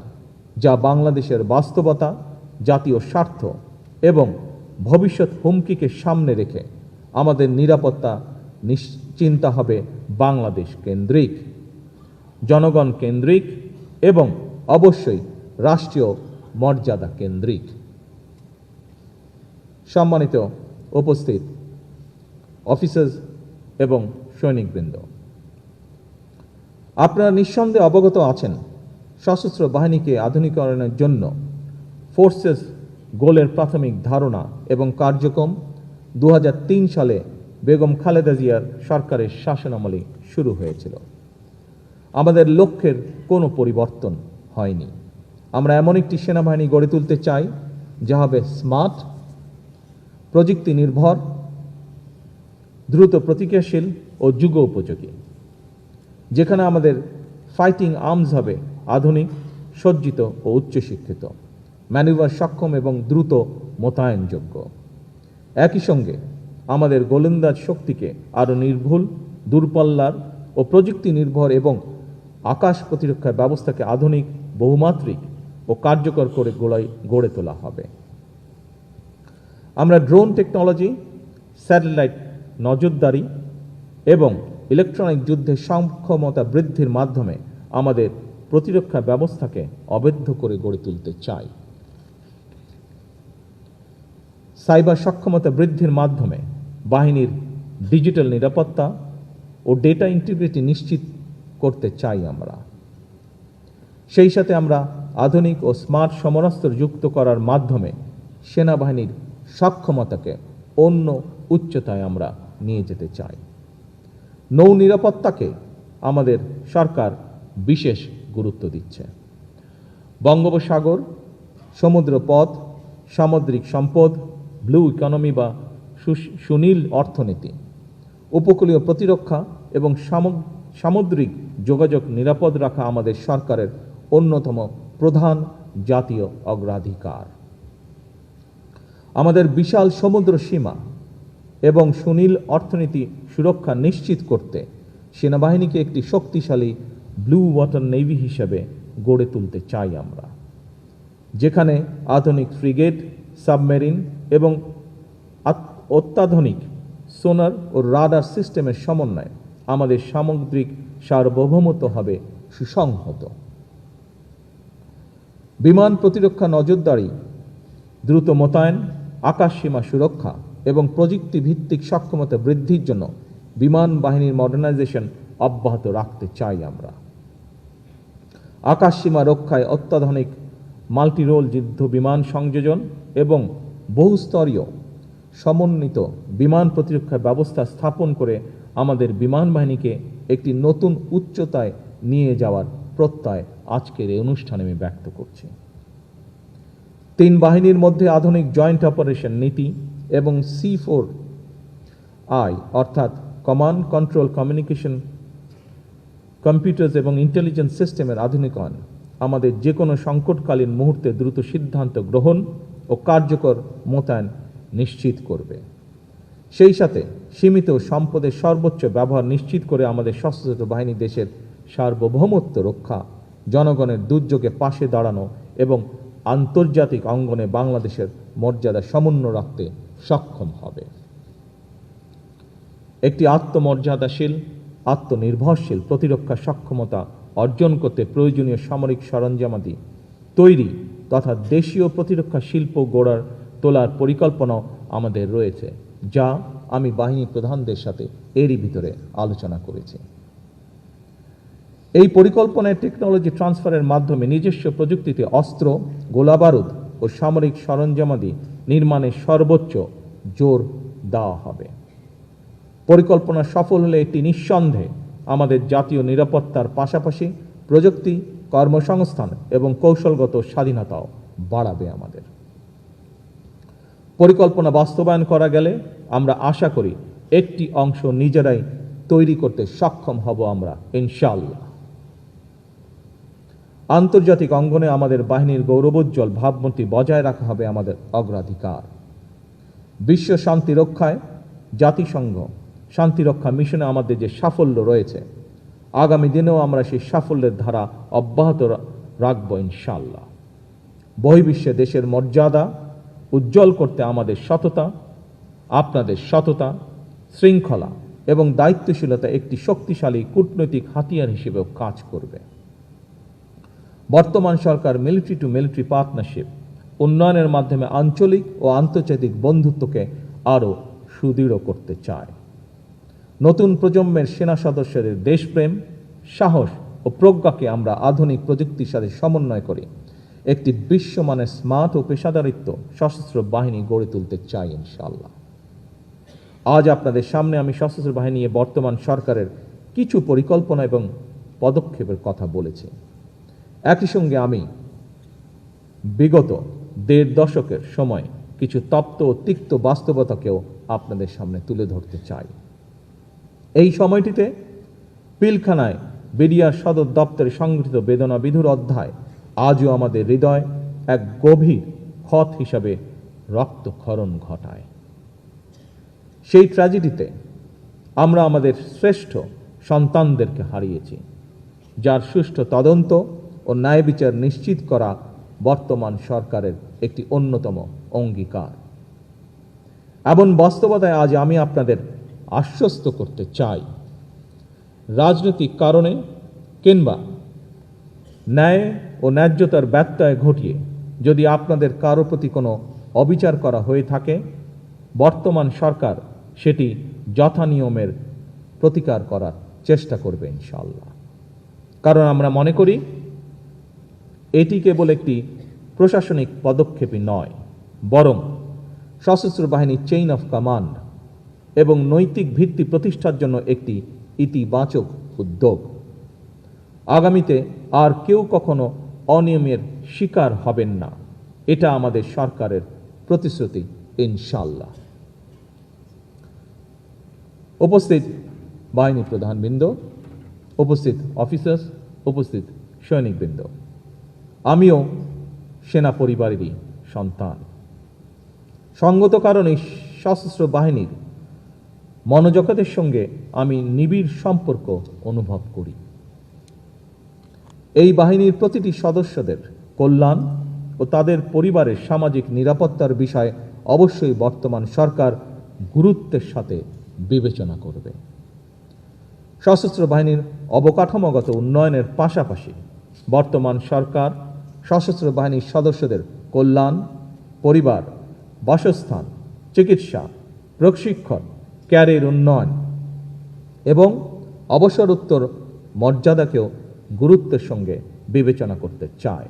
যা বাংলাদেশের বাস্তবতা, জাতীয় স্বার্থ এবং ভবিষ্যৎ হুমকিকে সামনে রেখে আমাদের নিরাপত্তা নিশ্চিন্তা হবে বাংলাদেশ কেন্দ্রিক, জনগণ কেন্দ্রিক এবং অবশ্যই রাষ্ট্রীয় মর্যাদা কেন্দ্রিক। সম্মানিত উপস্থিত অফিসার্স এবং সৈনিকবৃন্দ, আপনারা নিঃসন্দেহে অবগত আছেন সশস্ত্র বাহিনীকে আধুনিকরণের জন্য ফোর্সেস গোলের প্রাথমিক ধারণা এবং কার্যক্রম 2003 সালে বেগম খালেদা জিয়ার সরকারের শাসনামলে শুরু হয়েছিল। আমাদের লক্ষ্যের কোনো পরিবর্তন হয়নি। আমরা এমন একটি সেনাবাহিনী গড়ে তুলতে চাই যা হবে স্মার্ট, প্রযুক্তি নির্ভর, দ্রুত প্রতিক্রিয়াশীল ও যুগ উপযোগী, যেখানে আমাদের ফাইটিং আর্মস হবে আধুনিক, সজ্জিত ও উচ্চশিক্ষিত, ম্যানুভার সক্ষম এবং দ্রুত মোতায়েনযোগ্য। একই সঙ্গে আমাদের গোলন্দাজ শক্তিকে আরও নির্ভুল, দূরপাল্লার ও প্রযুক্তি নির্ভর এবং আকাশ প্রতিরক্ষা ব্যবস্থাকে আধুনিক, বহুমাত্রিক ও কার্যকর করে গড়ে তোলা হবে। আমরা ড্রোন টেকনোলজি, স্যাটেলাইট নজরদারি এবং ইলেকট্রনিক যুদ্ধে সক্ষমতা বৃদ্ধির মাধ্যমে আমাদের প্রতিরক্ষা ব্যবস্থাকে অবৈধ করে গড়ে তুলতে চাই। সাইবার সক্ষমতা বৃদ্ধির মাধ্যমে বাহিনীর ডিজিটাল নিরাপত্তা ও ডেটা ইন্টিগ্রিটি নিশ্চিত করতে চাই আমরা। সেই সাথে আমরা আধুনিক ও স্মার্ট সমরাস্ত্র যুক্ত করার মাধ্যমে সেনাবাহিনীর সক্ষমতাকে অন্য উচ্চতায় আমরা নিয়ে যেতে চাই। নৌ নিরাপত্তাকে আমাদের সরকার বিশেষ গুরুত্ব দিচ্ছে। বঙ্গোপসাগর, সমুদ্রপথ, সামুদ্রিক সম্পদ, ব্লু ইকোনমি বা সুনীল অর্থনীতি, উপকূলীয় প্রতিরক্ষা এবং সামুদ্রিক যোগাযোগ নিরাপদ রাখা আমাদের সরকারের অন্যতম প্রধান জাতীয় অগ্রাধিকার। আমাদের বিশাল সমুদ্র সীমা এবং সুনীল অর্থনীতি সুরক্ষা নিশ্চিত করতে সেনাবাহিনীকে একটি শক্তিশালী ব্লু ওয়াটার নেভি হিসেবে গড়ে তুলতে চাই আমরা, যেখানে আধুনিক ফ্রিগেট, সাবমেরিন এবং অত্যাধুনিক সোনার ও রাডার সিস্টেমের সমন্বয়ে আমাদের সামুদ্রিক সার্বভৌমত্ব হবে সুসংহত। বিমান প্রতিরক্ষা নজরদারি, দ্রুত মোতায়েন, আকাশ সীমা সুরক্ষা এবং প্রযুক্তি ভিত্তিক সক্ষমতা বৃদ্ধির জন্য বিমান বাহিনীর মডার্নাইজেশন অব্যাহত রাখতে চাই আমরা। আকাশ সীমা রক্ষায় অত্যাধুনিক মাল্টিরোল যুদ্ধ বিমান সংযোজন এবং বহুস্তরীয় সমন্বিত বিমান প্রতিরক্ষা ব্যবস্থা স্থাপন করে আমাদের বিমান বাহিনীকে একটি নতুন উচ্চতায় নিয়ে যাওয়ার প্রত্যয় আজকের এই অনুষ্ঠানে আমি ব্যক্ত করছি। তিন বাহিনীর মধ্যে আধুনিক জয়েন্ট অপারেশন নীতি এবং C4I অর্থাৎ কমান্ড কন্ট্রোল কমিউনিকেশন কম্পিউটার্স এবং ইন্টেলিজেন্স সিস্টেমের আধুনিকায়ন আমাদের যে কোনো সংকটকালীন মুহূর্তে দ্রুত সিদ্ধান্ত গ্রহণ ও কার্যকর মোতায়েন নিশ্চিত করবে। সেই সাথে সীমিত সম্পদের সর্বোচ্চ ব্যবহার নিশ্চিত করে আমাদের সশস্ত্র বাহিনী দেশের সার্বভৌমত্ব রক্ষা, জনগণের দুর্যোগে পাশে দাঁড়ানো এবং আন্তর্জাতিক অঙ্গনে বাংলাদেশের মর্যাদা সমুন্নত রাখতে সক্ষম হবে। একটি আত্মমর্যাদাশীল, আত্মনির্ভরশীল প্রতিরক্ষা সক্ষমতা অর্জন করতে প্রয়োজনীয় সামরিক সরঞ্জামাদি তৈরি তথা দেশীয় প্রতিরক্ষা শিল্প গড়ার তোলার পরিকল্পনাও আমাদের রয়েছে, যা আমি বাহিনী প্রধানদের সাথে এরই ভিতরে আলোচনা করেছি। এই পরিকল্পনায় টেকনোলজি ট্রান্সফারের মাধ্যমে নিজস্ব প্রযুক্তিতে অস্ত্র, গোলাবারুদ ও সামরিক সরঞ্জামাদি নির্মাণে সর্বোচ্চ জোর দেওয়া হবে। পরিকল্পনা সফল হলে এটি নিঃসন্দেহে আমাদের জাতীয় নিরাপত্তার পাশাপাশি প্রযুক্তি, কর্মসংস্থান এবং কৌশলগত স্বাধীনতাও বাড়াবে আমাদের। পরিকল্পনা বাস্তবায়ন করা গেলে আমরা আশা করি একটি অংশ নিজেরাই তৈরি করতে সক্ষম হব আমরা ইনশাআল্লাহ। আন্তর্জাতিক অঙ্গনে আমাদের বাহিনীর গৌরবোজ্জ্বল ভাবমূর্তি বজায় রাখা হবে আমাদের অগ্রাধিকার। বিশ্ব শান্তি রক্ষায় জাতিসংঘ শান্তিরক্ষা মিশনে আমাদের যে সাফল্য রয়েছে, আগামী দিনেও আমরা সেই সাফল্যের ধারা অব্যাহত রাখব ইনশাআল্লাহ। বহির্বিশ্বে দেশের মর্যাদা উজ্জ্বল করতে আমাদের সততা, আপনাদের সততা, শৃঙ্খলা এবং দায়িত্বশীলতা একটি শক্তিশালী কূটনৈতিক হাতিয়ার হিসেবেও কাজ করবে। বর্তমান সরকার মিলিটারি টু মিলিটারি পার্টনারশিপ উন্নয়নের মাধ্যমে আঞ্চলিক ও আন্তর্জাতিক বন্ধুত্বকে আরও সুদৃঢ় করতে চায়। নতুন প্রজন্মের সেনা সদস্যদের দেশপ্রেম, সাহস ও প্রজ্ঞাকে আমরা আধুনিক প্রযুক্তির সাথে সমন্বয় করে একটি বিশ্বমানের স্মার্ট ও পেশাদারিত্ব সশস্ত্র বাহিনী গড়ে তুলতে চাই ইনশাআল্লাহ। আজ আপনাদের সামনে আমি সশস্ত্র বাহিনী নিয়ে বর্তমান সরকারের কিছু পরিকল্পনা এবং পদক্ষেপের কথা বলেছি। একই সঙ্গে আমি বিগত ১.৫ দশকের সময় কিছু তপ্ত ও তিক্ত বাস্তবতাকেও আপনাদের সামনে তুলে ধরতে চাই। এই সময়টিতে পিলখানায় বিডিআর সদর দপ্তরে সংগঠিত বেদনা বিধুর অধ্যায় আজও আমাদের হৃদয় এক গভীর ক্ষত হিসাবে রক্তক্ষরণ ঘটায়। সেই ট্র্যাজেডিতে আমরা আমাদের শ্রেষ্ঠ সন্তানদেরকে হারিয়েছি, যার সুষ্ঠু তদন্ত ও ন্যায় বিচার নিশ্চিত করা বর্তমান সরকারের একটি অন্যতম অঙ্গীকার। এমন বাস্তবতায় আজ আমি আপনাদের আশ্বস্ত করতে চাই, রাজনৈতিক কারণে কিংবা ন্যায় ও ন্যায্যতার ব্যত্যয় ঘটিয়ে যদি আপনাদের কারো প্রতি কোনো অবিচার করা হয়ে থাকে, বর্তমান সরকার সেটি যথানিয়মের প্রতিকার করার চেষ্টা করবে ইনশাআল্লাহ। কারণ আমরা মনে করি এটি কেবল একটি প্রশাসনিক পদক্ষেপই নয়, বরং সশস্ত্র বাহিনীর চেইন অফ কমান্ড এবং নৈতিক ভিত্তি প্রতিষ্ঠার জন্য একটি ইতিবাচক উদ্যোগ। আগামীতে আর কেউ কখনো অনিয়মের শিকার হবেন না, এটা আমাদের সরকারের প্রতিশ্রুতি ইনশাআল্লাহ। উপস্থিত বাহিনী প্রধানবৃন্দ, উপস্থিত অফিসার্স, উপস্থিত সৈনিকবৃন্দ, আমিও সেনা পরিবারেরই সন্তান। সঙ্গত কারণে সশস্ত্র বাহিনীর মনোজগতের সঙ্গে আমি নিবিড় সম্পর্ক অনুভব করি। এই বাহিনীর প্রতিটি সদস্যদের কল্যাণ ও তাদের পরিবারের সামাজিক নিরাপত্তার বিষয়ে অবশ্যই বর্তমান সরকার গুরুত্বের সাথে বিবেচনা করবে। সশস্ত্র বাহিনীর অবকাঠামোগত উন্নয়নের পাশাপাশি বর্তমান সরকার সশস্ত্র বাহিনীর সদস্যদের কল্যাণ, পরিবার, বাসস্থান, চিকিৎসা, প্রশিক্ষণ, ক্যারিয়ার উন্নয়ন এবং অবসরোত্তর মর্যাদাকেও গুরুত্বের সঙ্গে বিবেচনা করতে চায়।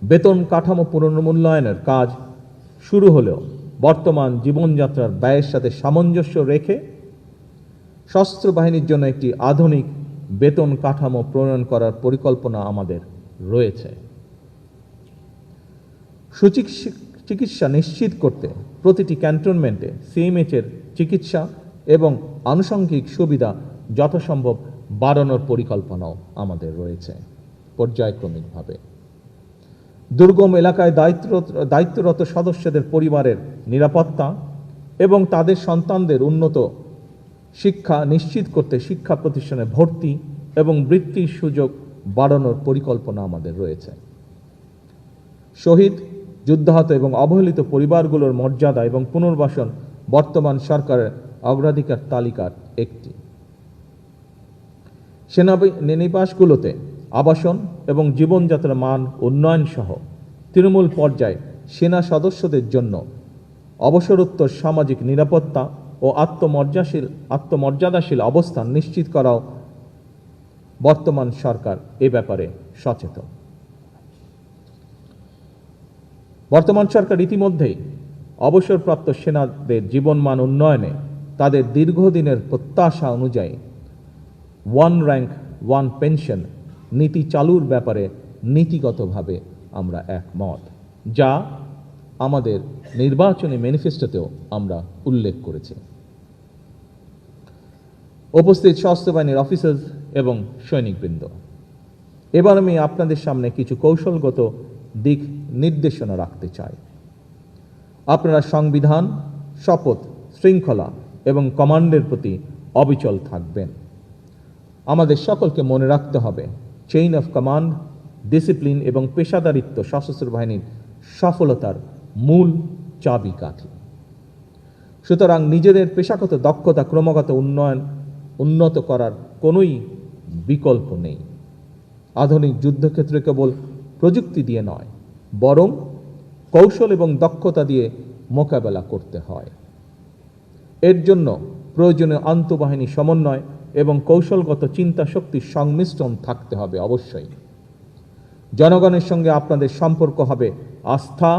বেতন কাঠামো পুনর্মূল্যায়নের কাজ শুরু হলেও বর্তমান জীবনযাত্রার ব্যয়ের সাথে সামঞ্জস্য রেখে সশস্ত্র বাহিনীর জন্য একটি আধুনিক বেতন কাঠামো প্রণয়ন করার পরিকল্পনা আমাদের রয়েছে। চিকিৎসা নিশ্চিত করতে প্রতিটি ক্যান্টনমেন্টে সিএমএইচের চিকিৎসা এবং আনুষঙ্গিক সুবিধা যথাসম্ভব বাড়ানোর পরিকল্পনাও আমাদের রয়েছে পর্যায়ক্রমিকভাবে। দুর্গম এলাকায় দায়িত্বরত সদস্যদের পরিবারের নিরাপত্তা এবং তাদের সন্তানদের উন্নত শিক্ষা নিশ্চিত করতে শিক্ষা প্রতিষ্ঠানে ভর্তি এবং বৃত্তির সুযোগ বাড়ানোর পরিকল্পনা আমাদের রয়েছে। শহীদ, যুদ্ধাহত এবং অবহেলিত পরিবারগুলোর মর্যাদা এবং পুনর্বাসন বর্তমান সরকারের অগ্রাধিকার তালিকার একটি। সেনানিবাসগুলোতে আবাসন এবং জীবনযাত্রার মান উন্নয়ন সহ তৃণমূল পর্যায়ে সেনা সদস্যদের জন্য অবসরোত্তর সামাজিক নিরাপত্তা ও আত্মমর্যাদাশীল অবস্থান নিশ্চিত করাও বর্তমান সরকার এ ব্যাপারে সচেতন। বর্তমান সরকার ইতিমধ্যেই অবসরপ্রাপ্ত সেনাদের জীবনমান উন্নয়নে তাদের দীর্ঘদিনের প্রত্যাশা অনুযায়ী ওয়ান র্যাঙ্ক ওয়ান পেনশন নীতি চালুর ব্যাপারে নীতিগতভাবে আমরা একমত, যা আমাদের নির্বাচনী ম্যানিফেস্টোতেও আমরা উল্লেখ করেছি। উপস্থিত সশস্ত্র বাহিনীর অফিসার্স এবং সৈনিকবৃন্দ, এবার আমি আপনাদের সামনে কিছু কৌশলগত দিক নির্দেশনা রাখতে চাই। আপনারা সংবিধান, শপথ, শৃঙ্খলা এবং কমান্ডের প্রতি অবিচল থাকবেন। আমাদের সকলকে মনে রাখতে হবে চেইন অফ কমান্ড, ডিসিপ্লিন এবং পেশাদারিত্ব সশস্ত্র বাহিনীর সফলতার মূল চাবিকাঠি। সুতরাং নিজেদের পেশাগত দক্ষতা ক্রমাগত উন্নত করার কোনোই বিকল্প নেই। আধুনিক যুদ্ধক্ষেত্রে কেবল প্রযুক্তি দিয়ে নয়, বরং কৌশল এবং দক্ষতা দিয়ে মোকাবেলা করতে হয়। এর জন্য প্রয়োজনীয় আন্তঃবাহিনী সমন্বয় এবং কৌশলগত চিন্তা শক্তির সংমিশ্রণ থাকতে হবে অবশ্যই। জনগণের সঙ্গে আপনাদের সম্পর্ক হবে আস্থা,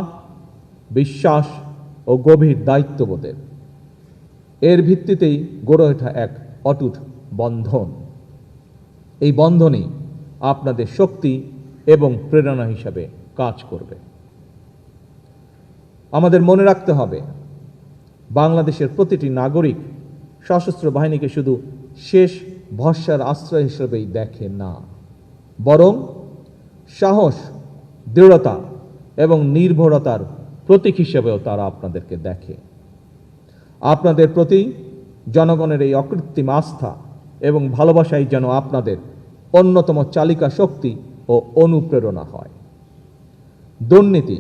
বিশ্বাস ও গভীর দায়িত্ববোধের। এর ভিত্তিতেই গড়ে ওঠা এক অটুট বন্ধন। এই বন্ধনই আপনাদের শক্তি এবং প্রেরণা হিসাবে কাজ করবে। আমাদের মনে রাখতে হবে বাংলাদেশের প্রতিটি নাগরিক সশস্ত্র বাহিনীকে শুধু শেষ ভরসার আশ্রয় হিসেবেই দেখে না, বরং সাহস, দৃঢ়তা এবং নির্ভরতার প্রতীক হিসেবেও তারা আপনাদেরকে দেখে। আপনাদের প্রতি জনগণের এই অকৃত্রিম আস্থা এবং ভালোবাসাই যেন আপনাদের অন্যতম চালিকা শক্তি ও অনুপ্রেরণা হয়। দুর্নীতি,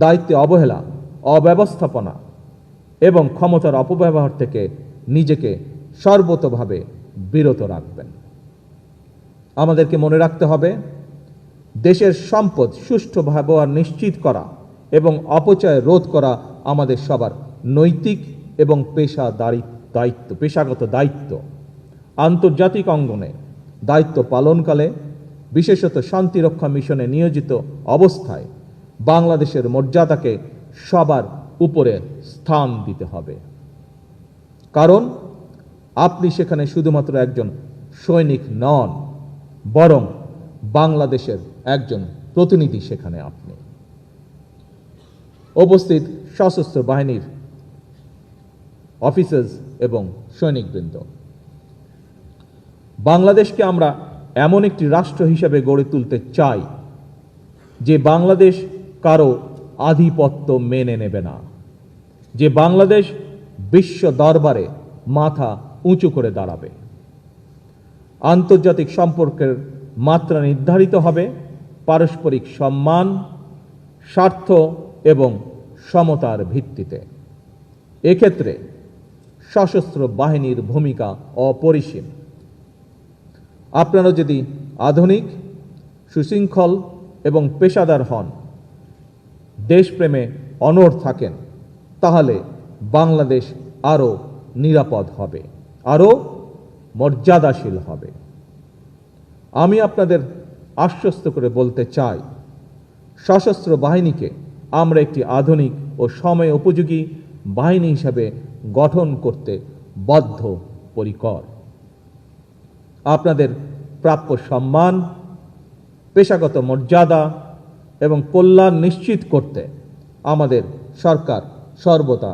দায়িত্বে অবহেলা, অব্যবস্থাপনা এবং ক্ষমতার অপব্যবহার থেকে নিজেকে সর্বতোভাবে বিরত রাখবেন। আমাদেরকে মনে রাখতে হবে, দেশের সম্পদ সুষ্ঠু ব্যবহার নিশ্চিত করা এবং অপচয় রোধ করা আমাদের সবার নৈতিক এবং পেশাগত দায়িত্ব। আন্তর্জাতিক অঙ্গনে দায়িত্ব পালনকালে, বিশেষত শান্তিরক্ষা মিশনে নিয়োজিত অবস্থায় বাংলাদেশের মর্যাদাকে সবার উপরে স্থান দিতে হবে। কারণ আপনি সেখানে শুধুমাত্র একজন সৈনিক নন, বরং বাংলাদেশের একজন প্রতিনিধি। সেখানে আপনি উপস্থিত সশস্ত্র বাহিনীর অফিসার্স এবং সৈনিকবৃন্দ, বাংলাদেশকে আমরা এমন একটি রাষ্ট্র হিসেবে গড়ে তুলতে চাই যে বাংলাদেশ কারো আধিপত্য মেনে নেবে না, যে বাংলাদেশ বিশ্ব দরবারে মাথা উঁচু করে দাঁড়াবে। আন্তর্জাতিক সম্পর্কের মাত্রা নির্ধারিত হবে পারস্পরিক সম্মান, স্বার্থ এবং সমতার ভিত্তিতে। এক্ষেত্রে সশস্ত্র বাহিনীর ভূমিকা অপরিসীম। আপনারা যদি আধুনিক, সুশৃঙ্খল এবং পেশাদার হন, দেশপ্রেমে অনড় থাকেন, তাহলে বাংলাদেশ আরও নিরাপদ হবে, আরও মর্যাদাশীল হবে। আমি আপনাদের আশ্বস্ত করে বলতে চাই, সশস্ত্র বাহিনীকে আমরা একটি আধুনিক ও সময় উপযোগী বাহিনী হিসাবে গঠন করতে বদ্ধপরিকর। আপনাদের প্রাপ্য সম্মান, পেশাগত মর্যাদা এবং কল্যাণ নিশ্চিত করতে আমাদের সরকার সর্বদা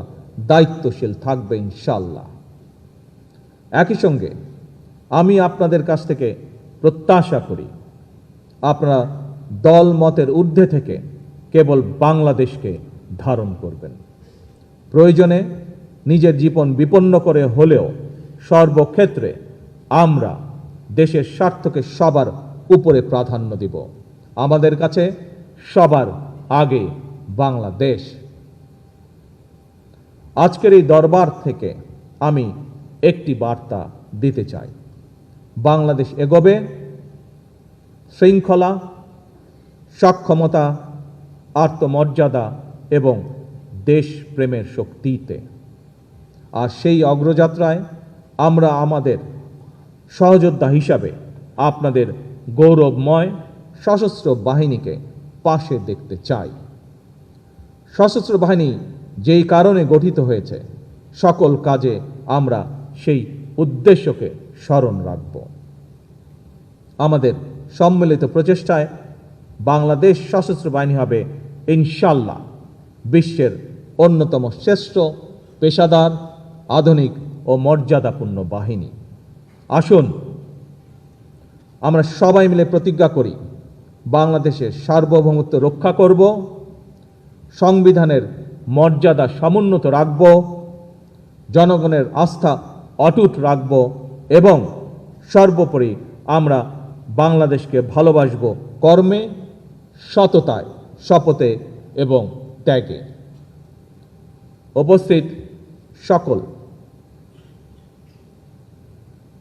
দায়িত্বশীল থাকবে ইনশাআল্লাহ। একই সঙ্গে আমি আপনাদের কাছ থেকে প্রত্যাশা করি, আপনারা দল মতের ঊর্ধ্বে থেকে কেবল বাংলাদেশকে ধারণ করবেন। প্রয়োজনে নিজের জীবন বিপন্ন করে হলেও সর্বক্ষেত্রে আমরা দেশের স্বার্থকে সবার উপরে প্রাধান্য দিব। আমাদের কাছে সবার আগে বাংলাদেশ। আজকের এই দরবার থেকে আমি একটি বার্তা দিতে চাই, বাংলাদেশ এগোবে শৃঙ্খলা, সক্ষমতা, আত্মমর্যাদা এবং দেশপ্রেমের শক্তিতে। আর সেই অগ্রযাত্রায় আমরা আমাদের সহযোদ্ধা হিসাবে আপনাদের গৌরবময় সশস্ত্র বাহিনীকে পাশে দেখতে চাই। সশস্ত্র বাহিনী যেই কারণে গঠিত হয়েছে, সকল কাজে আমরা সেই উদ্দেশ্যকে স্মরণ রাখব। আমাদের সম্মিলিত প্রচেষ্টায় বাংলাদেশ সশস্ত্র বাহিনী হবে ইনশাআল্লাহ বিশ্বের অন্যতম শ্রেষ্ঠ, পেশাদার, আধুনিক ও মর্যাদাপূর্ণ বাহিনী। আসুন আমরা সবাই মিলে প্রতিজ্ঞা করি, বাংলাদেশের সার্বভৌমত্ব রক্ষা করব, সংবিধানের মর্যাদা সমুন্নত রাখব, জনগণের আস্থা অটুট রাখব এবং সর্বোপরি আমরা বাংলাদেশকে ভালোবাসব কর্মে, সততায়, শপথে এবং ত্যাগে। উপস্থিত সকল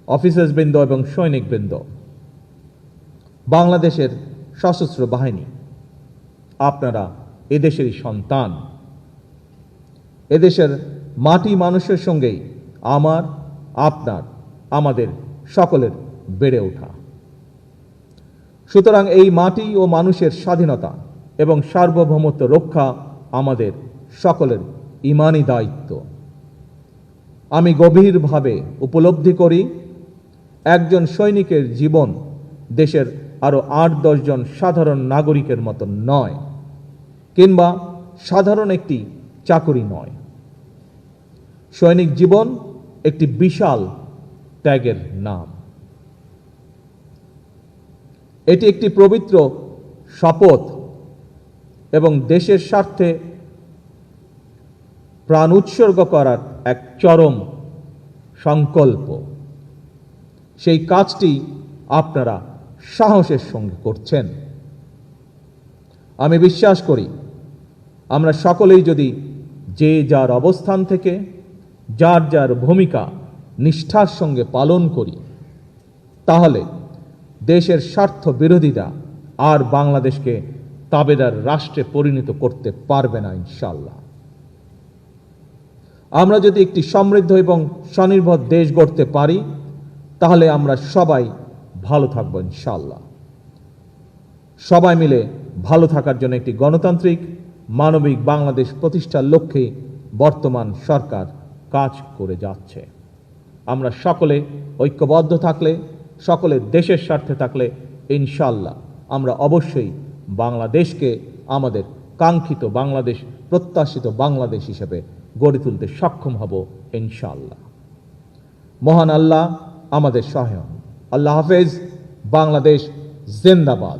অফিসার্সবৃন্দ এবং সৈনিকবৃন্দ, বাংলাদেশের সশস্ত্র বাহিনী আপনারা এদেশেরই সন্তান। এদেশের মাটি মানুষের সঙ্গেই আমার, আপনার, আমাদের সকলের বেড়ে ওঠা। সুতরাং এই মাটি ও মানুষের স্বাধীনতা এবং সার্বভৌমত্ব রক্ষা আমাদের সকলের ঈমানি দায়িত্ব। আমি গভীরভাবে উপলব্ধি করি, একজন সৈনিকের জীবন দেশের আরও ৮-১০ জন সাধারণ নাগরিকের মতো নয়, কিংবা সাধারণ একটি চাকুরি নয়। সৈনিক জীবন একটি বিশাল ত্যাগের নাম। এটি একটি পবিত্র শপথ এবং দেশের স্বার্থে প্রাণ উৎসর্গ করার এক চরম সংকল্প। সেই কাজটি আপনারা সাহসের সঙ্গে করছেন। আমি বিশ্বাস করি, আমরা সকলেই যদি যে যার অবস্থান থেকে যার যার ভূমিকা নিষ্ঠার সঙ্গে পালন করি, তাহলে দেশের স্বার্থ বিরোধীরা আর বাংলাদেশকে তাবেদার রাষ্ট্রে পরিণত করতে পারবে না ইনশাআল্লাহ। আমরা যদি একটি সমৃদ্ধ এবং স্বনির্ভর দেশ গড়তে পারি, তাহলে আমরা সবাই ভালো থাকবো ইনশাআল্লাহ। সবাই মিলে ভালো থাকার জন্য একটি গণতান্ত্রিক মানবিক বাংলাদেশ প্রতিষ্ঠার লক্ষ্যে বর্তমান সরকার কাজ করে যাচ্ছে। আমরা সকলে ঐক্যবদ্ধ থাকলে, সকলে দেশের স্বার্থে থাকলে ইনশাআল্লাহ আমরা অবশ্যই বাংলাদেশকে আমাদের কাঙ্ক্ষিত বাংলাদেশ, প্রত্যাশিত বাংলাদেশ হিসেবে গড়ে তুলতে সক্ষম হব ইনশাআল্লাহ। মহান আল্লাহ আমাদের সহায় হন। আল্লাহ হাফেজ। বাংলাদেশ জিন্দাবাদ।